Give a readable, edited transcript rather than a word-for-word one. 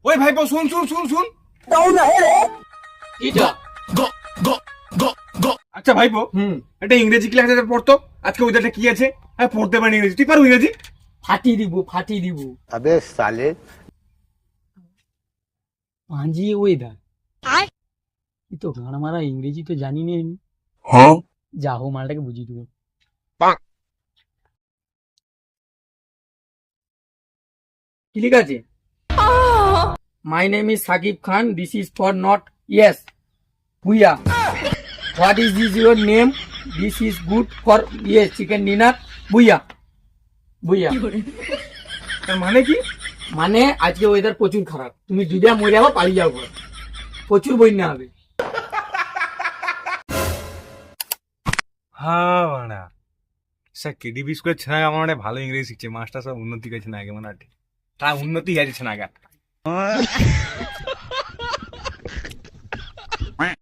ওই ভাইপো শুন শুন শুন শুন। কিটা? আচ্ছা ভাইপো, একটা ইংরেজি ক্লাসে পড়তো, আজকে ওইটা কি আছে? হ্যাঁ পড়তে পারি ইংরেজি, তুই পারো ইংরেজি? ফাটি দিব। अबे साले পাঁজি ওয়েদার। এই তো গান মারা ইংরেজি তো জানি না আমি। যা হো মালটাকে বুঝিয়ে দেবো। কি লেখা আছে? My name is Sakib Khan, this is for not yes Bhuiya. What is your name? This is good for yes chicken dinner Bhuiya Bhuiya. তার মানে কি? মানে আজকে ওয়েদার প্রচুর খারাপ, তুমি যদি মরে যাবো পালিয়ে যাবো, প্রচুর বন্যা হবে। হ্যাঁ বাড়া, স্যার কেডিবি স্কুলের ছেলেরা আমার মানে ভালো ইংরেজি শিখছে, মাস্টার সব উন্নতি গেছে না আগে, মানে তা উন্নতি হয়েছে না আগে।